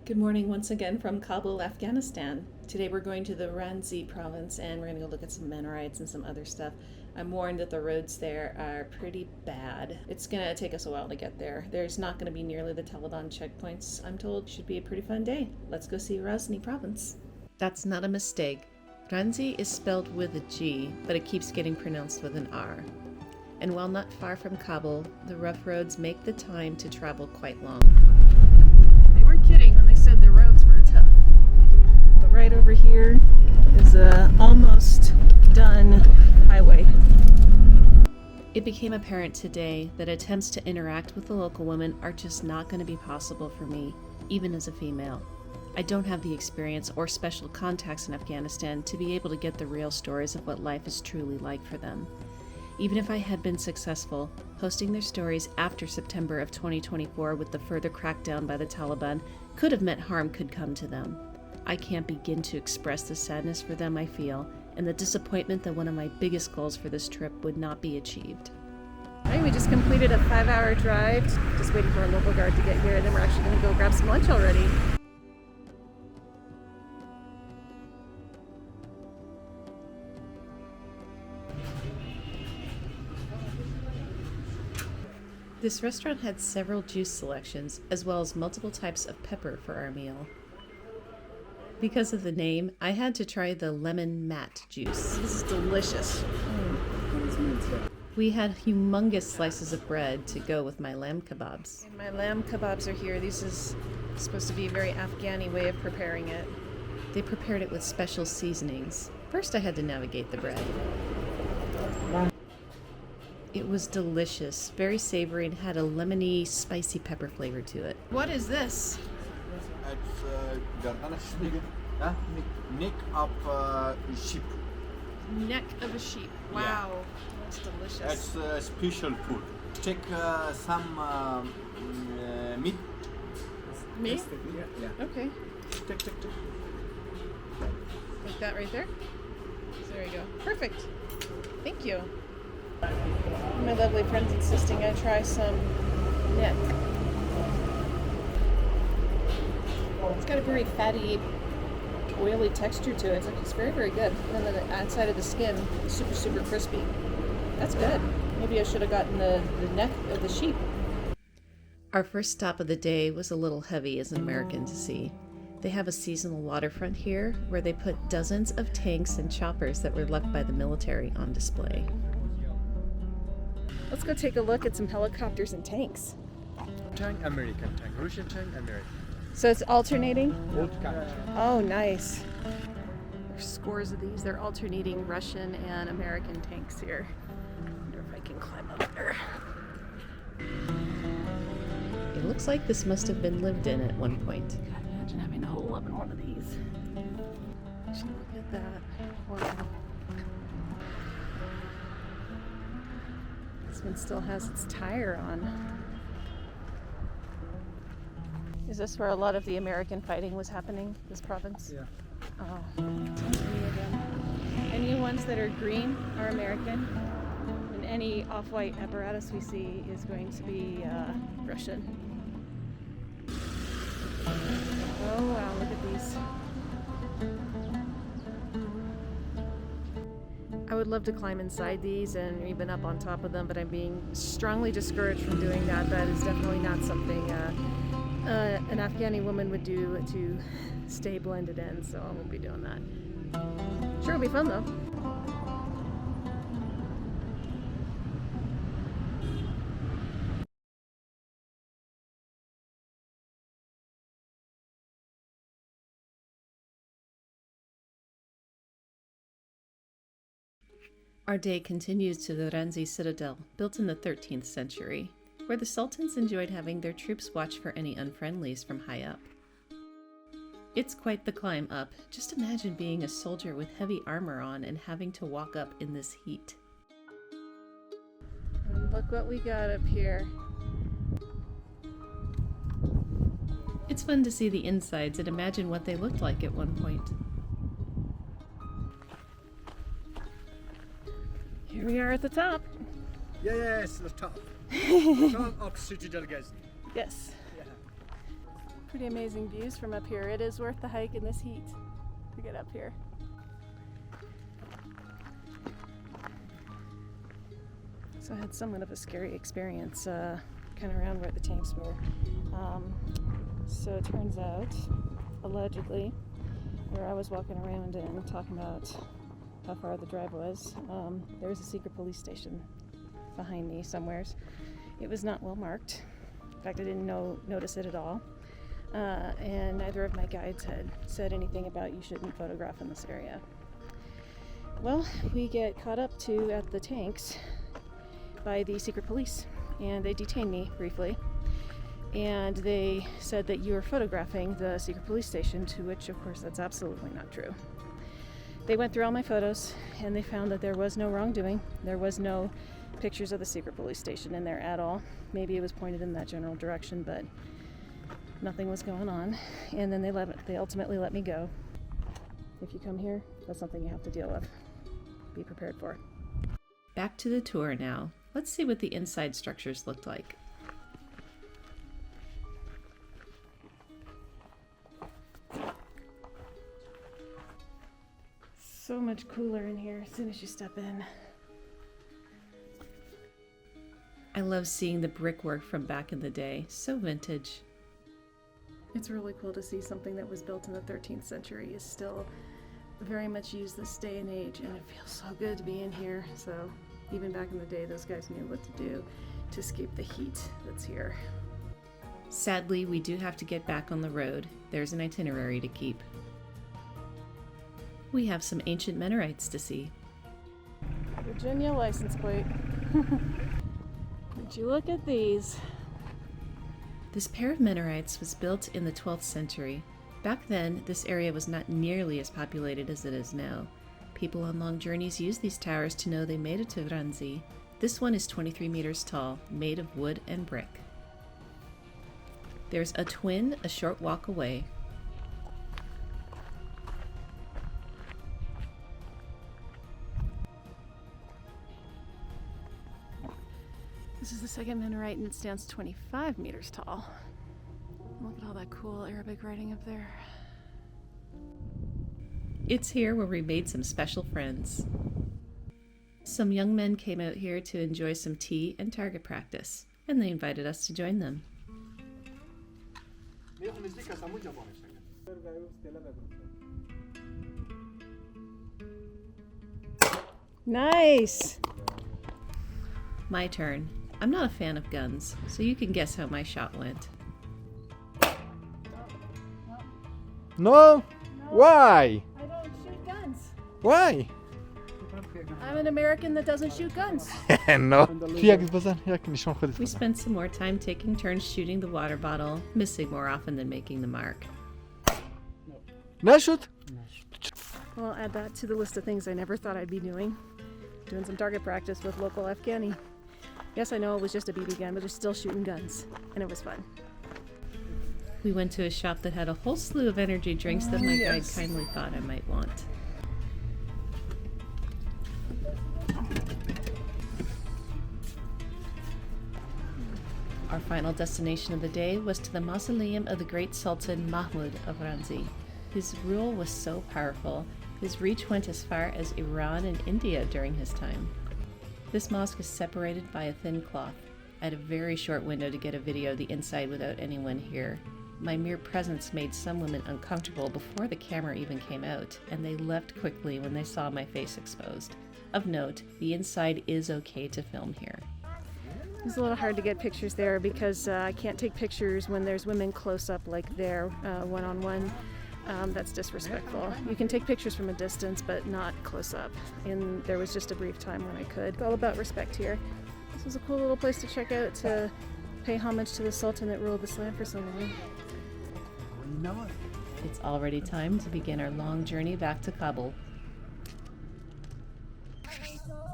Good morning once again from Kabul, Afghanistan. Today we're going to the Ghazni province and we're going to go look at some Mennonites and some other stuff. I'm warned that the roads there are pretty bad. It's going to take us a while to get there. There's not going to be nearly the Taliban checkpoints, I'm told. Should be a pretty fun day. Let's go see Ghazni province. That's not a mistake. Ghazni is spelled with a G, but it keeps getting pronounced with an R. And while not far from Kabul, the rough roads make the time to travel quite long. They weren't kidding when they said the roads were tough. But right over here is a almost done highway. It became apparent today that attempts to interact with the local women are just not going to be possible for me, even as a female. I don't have the experience or special contacts in Afghanistan to be able to get the real stories of what life is truly like for them. Even if I had been successful, hosting their stories after September of 2024 with the further crackdown by the Taliban could have meant harm could come to them. I can't begin to express the sadness for them I feel, and the disappointment that one of my biggest goals for this trip would not be achieved. Right, we just completed a 5-hour drive, just waiting for a local guard to get here, and then we're actually going to go grab some lunch already. This restaurant had several juice selections, as well as multiple types of pepper for our meal. Because of the name, I had to try the lemon mat juice. This is delicious. We had humongous slices of bread to go with my lamb kebabs. And my lamb kebabs are here. This is supposed to be a very Afghani way of preparing it. They prepared it with special seasonings. First I had to navigate the bread. It was delicious, very savory, and had a lemony, spicy pepper flavor to it. What is this? It's neck of sheep. Neck of a sheep. Wow, yeah. That's delicious. It's special food. Take some meat. Meat? Yeah. Okay. Take. Like that right there? So there you go. Perfect. Thank you. My lovely friend's insisting I try some neck. It's got a very fatty, oily texture to it. It's very, very good. And then the outside of the skin is super, super crispy. That's good. Maybe I should have gotten the neck of the sheep. Our first stop of the day was a little heavy as an American to see. They have a seasonal waterfront here where they put dozens of tanks and choppers that were left by the military on display. Let's go take a look at some helicopters and tanks. Tank, American tank, Russian tank, American. So it's alternating? Both countries. Oh, nice. There's scores of these. They're alternating Russian and American tanks here. I wonder if I can climb up there. It looks like this must have been lived in at one point. God, imagine having to hole up in one of these. Just look at that. Wow. This one still has its tire on. Is this where a lot of the American fighting was happening, this province? Yeah. Oh, any ones that are green are American, and any off-white apparatus we see is going to be Russian. Oh wow, look at these. I would love to climb inside these and even up on top of them, but I'm being strongly discouraged from doing that. That is definitely not something an Afghani woman would do to stay blended in, so I won't be doing that. Sure, it'll be fun though. Our day continues to the Ghazni citadel, built in the 13th century, where the sultans enjoyed having their troops watch for any unfriendlies from high up. It's quite the climb up. Just imagine being a soldier with heavy armor on and having to walk up in this heat. And look what we got up here. It's fun to see the insides and imagine what they looked like at one point. Here we are at the top. Yes, the top. Top of Citadel Ghazni. Yes. Pretty amazing views from up here. It is worth the hike in this heat to get up here. So I had somewhat of a scary experience kind of around where the tanks were. So it turns out, allegedly, where I was walking around and talking about how far the drive was, there was a secret police station behind me somewheres. It was not well marked. In fact, I didn't notice it at all. And neither of my guides had said anything about you shouldn't photograph in this area. Well, we get caught up to at the tanks by the secret police, and they detained me briefly. And they said that you were photographing the secret police station, to which, of course, that's absolutely not true. They went through all my photos, and they found that there was no wrongdoing. There was no pictures of the secret police station in there at all. Maybe it was pointed in that general direction, but nothing was going on. And then they ultimately let me go. If you come here, that's something you have to deal with. Be prepared for. Back to the tour now. Let's see what the inside structures looked like. So much cooler in here as soon as you step in. I love seeing the brickwork from back in the day. So vintage. It's really cool to see something that was built in the 13th century is still very much used this day and age, and it feels so good to be in here. So even back in the day, those guys knew what to do to escape the heat that's here. Sadly, we do have to get back on the road. There's an itinerary to keep. We have some ancient Mennonites to see. Virginia license plate. Would you look at these? This pair of Mennonites was built in the 12th century. Back then, this area was not nearly as populated as it is now. People on long journeys use these towers to know they made it to Ghazni. This one is 23 meters tall, made of wood and brick. There's a twin a short walk away. This is the second Mennonite, and it stands 25 meters tall. Look at all that cool Arabic writing up there. It's here where we made some special friends. Some young men came out here to enjoy some tea and target practice, and they invited us to join them. Nice! My turn. I'm not a fan of guns, so you can guess how my shot went. No? Why? I don't shoot guns. Why? I'm an American that doesn't shoot guns. No. We spent some more time taking turns shooting the water bottle, missing more often than making the mark. نشد. Well, I'll add that to the list of things I never thought I'd be doing. Doing some target practice with local Afghani. Yes, I know it was just a BB gun, but it's still shooting guns, and it was fun. We went to a shop that had a whole slew of energy drinks that my guide kindly thought I might want. Our final destination of the day was to the mausoleum of the great Sultan Mahmud of Ghazni. His rule was so powerful, his reach went as far as Iran and India during his time. This mosque is separated by a thin cloth. I had a very short window to get a video of the inside without anyone here. My mere presence made some women uncomfortable before the camera even came out, and they left quickly when they saw my face exposed. Of note, the inside is okay to film here. It's a little hard to get pictures there because I can't take pictures when there's women close up like there, one-on-one. That's disrespectful. You can take pictures from a distance, but not close up. And there was just a brief time when I could. It's all about respect here. This was a cool little place to check out to pay homage to the Sultan that ruled this land for so long. It's already time to begin our long journey back to Kabul.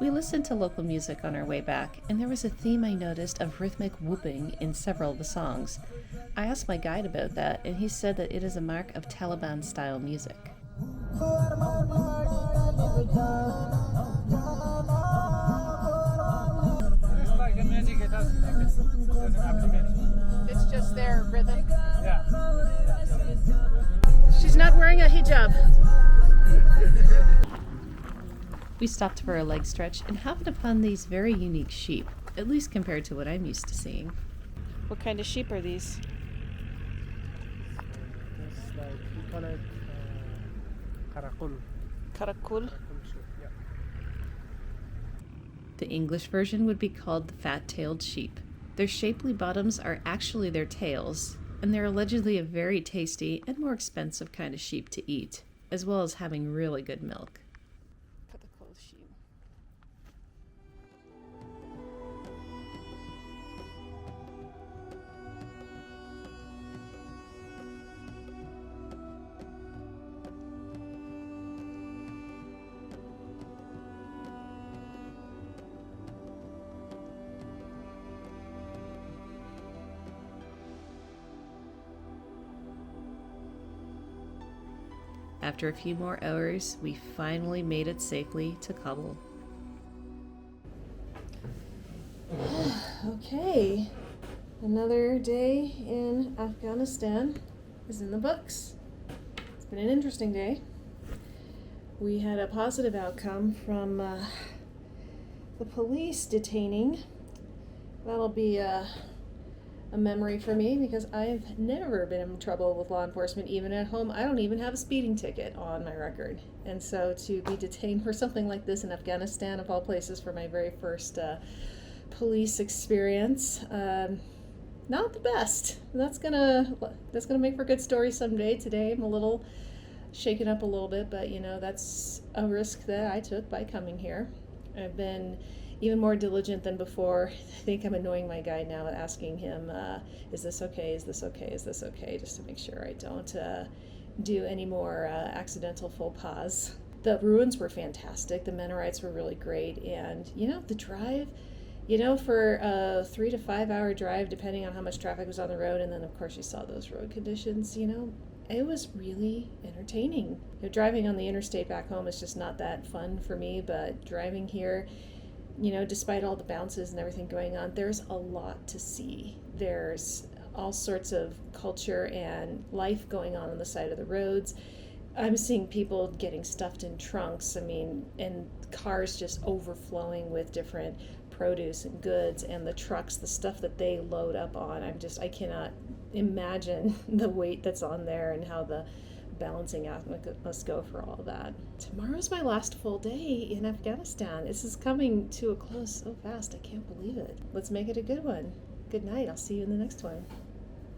We listened to local music on our way back, and there was a theme I noticed of rhythmic whooping in several of the songs. I asked my guide about that, and he said that it is a mark of Taliban-style music. It's just their rhythm. She's not wearing a hijab. We stopped for a leg stretch and happened upon these very unique sheep, at least compared to what I'm used to seeing. What kind of sheep are these? It's like we call it karakul. Karakul. Yeah. The English version would be called the fat-tailed sheep. Their shapely bottoms are actually their tails, and they're allegedly a very tasty and more expensive kind of sheep to eat, as well as having really good milk. Karakul sheep. After a few more hours, we finally made it safely to Kabul. Okay, another day in Afghanistan is in the books. It's been an interesting day. We had a positive outcome from the police detaining. That'll be a memory for me because I've never been in trouble with law enforcement, even at home. I don't even have a speeding ticket on my record. And so to be detained for something like this in Afghanistan, of all places, for my very first police experience, not the best. That's gonna make for good stories someday. Today I'm a little shaken up a little bit, but you know, that's a risk that I took by coming here. I've been even more diligent than before. I think I'm annoying my guide now, asking him, is this okay, is this okay, is this okay, just to make sure I don't do any more accidental faux pas. The ruins were fantastic, the Mennonites were really great, and you know, the drive, you know, for a 3 to 5 hour drive, depending on how much traffic was on the road, and then of course you saw those road conditions, you know, it was really entertaining. You know, driving on the interstate back home is just not that fun for me, but driving here, you know, despite all the bounces and everything going on, there's a lot to see. There's all sorts of culture and life going on the side of the roads. I'm seeing people getting stuffed in trunks, I mean, and cars just overflowing with different produce and goods, and the trucks, the stuff that they load up on, I cannot imagine the weight that's on there and how the balancing act must go for all that. Tomorrow's my last full day in Afghanistan. This is coming to a close so fast, I can't believe it. Let's make it a good one. Good night. I'll see you in the next one.